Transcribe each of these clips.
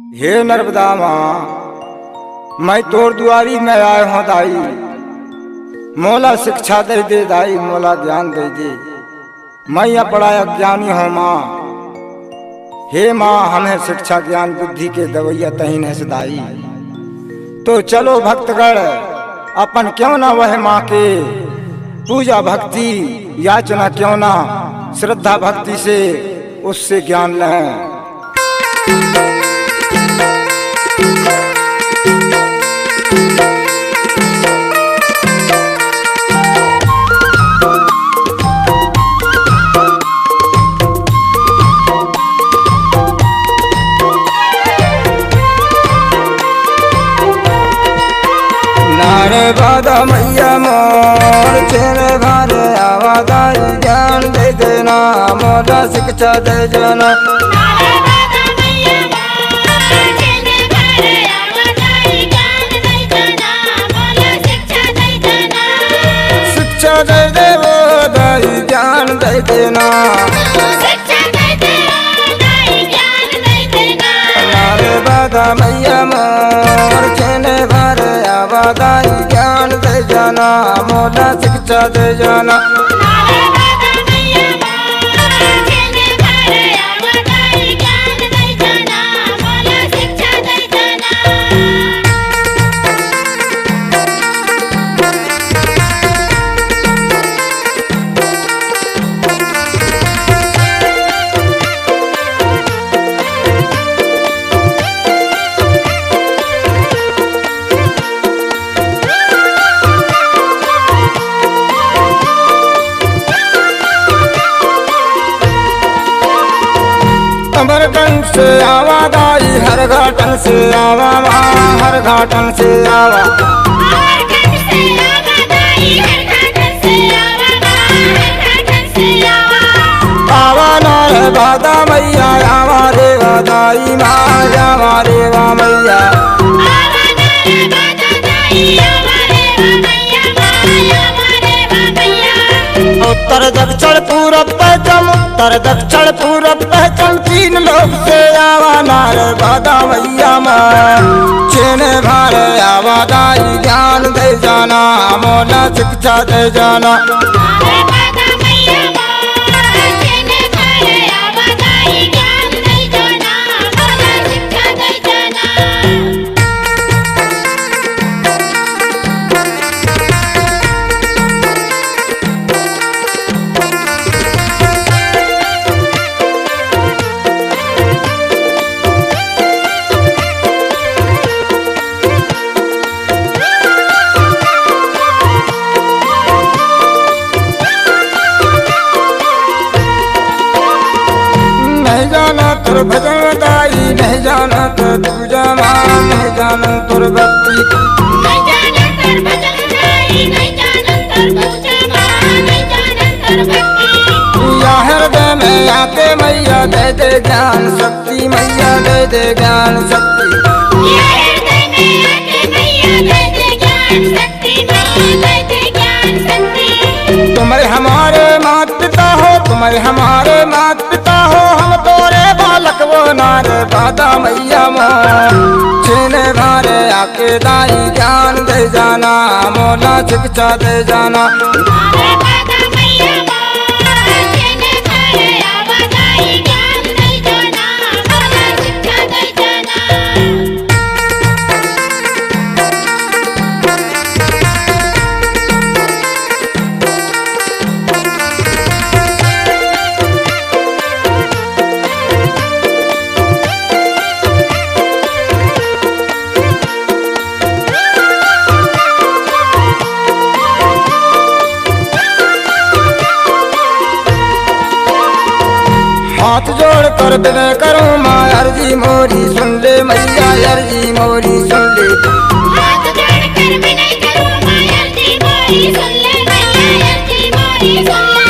हे नर्मदा माँ, मैं तोर दुआरी में आए हूँ दाई। मोला शिक्षा दे दे दाई, मोला ज्ञान दे दे। मैं अपड़ा अज्ञानी हूँ माँ। हे माँ, हमें शिक्षा ज्ञान बुद्धि के दवैया तहीन है सदाई। तो चलो भक्तगण, अपन क्यों ना वह माँ के पूजा भक्ति याचना क्यों ना श्रद्धा भक्ति से उससे ज्ञान लें। बाधा मैया मोर चेरे भारे आवादाई ज्ञान दे देना, मोला शिक्षा दे जाना। शिक्षा दे दे वो दाई ज्ञान दे देना। बाधा मैया मोर चेरे भारे आवादाई ज्ञान दे जाना, मोला शिक्षा दे जाना। अमरगंज से आवादाई हर घाटन से आवा, हर घाटन से आवा। आवा नारे बाधा मैया आवा रे वादाई माँ, आवा रे वा मैया। उत्तर दक्षिण पूरब पश्चिम, उत्तर दक्षिण पूरब पश्चिम तीन लोग से आवा नार बाधा मैया माँ। चेने भारे आवादाई ज्ञान दे जाना, मोला शिक्षा दे जाना। तुर भजन दाई नहीं जाना तो पूजा माँ, नहीं जाना तुर भक्ति। नहीं जाना तुर भजन दाई, नहीं जाना तुर पूजा माँ, नहीं जाना तुर भक्ति। या हृदय में आके मैया दे दे ज्ञान शक्ति, मैया दे दे ज्ञान शक्ति। या हृदय में आके मैया दे दे ज्ञान शक्ति, मैया दे दे ज्ञान शक्ति। तुम्हारे हमारे माता पिता हो, तुम्हारे हमारे माता पिता हो, हम तोरे बालक वो नारे बाधा मैया माँ। चेने भारे आके दाई ज्ञान दे जाना, मोला शिक्षा दे जाना। हाथ जोड़ कर विनय करूं माँ, अर्जी मोरी सुन ले मैया, अर्जी मोरी सुन ले। हाथ जोड़ कर विनय करूं माँ, अर्जी मोरी सुन ले मैया, अर्जी मोरी सुन ले।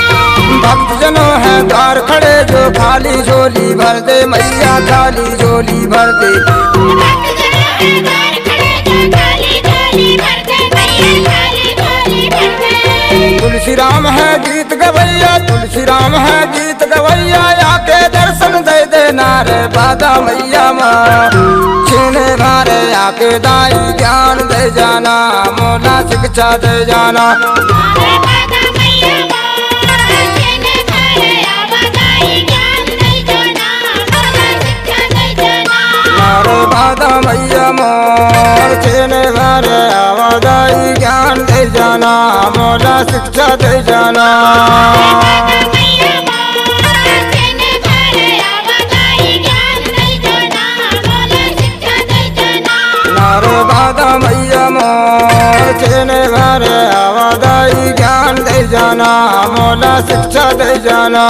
भक्त जनों है द्वार खड़े जो खाली झोली भर दे मैया, खाली झोली भर दे। भक्त जनों है द्वार खड़े जो खाली झोली भर दे मैया, खाली झोली भर दे। तुलसी राम है गीत गवैया, तुलसी राम है गीत गवैया, आके दर्शन दे देना रे बाधा मैया माँ। छेने घरे आके दाई ज्ञान दे जाना मोला शिक्षा दे जाना बाधा मैया मोर छेने घरे आवा दाई ज्ञान दे जाना मोला शिक्षा दे जाना बाधा मैया मोर छेने घरे आवा दाई ज्ञान दे जाना मोला शिक्षा दे जाना।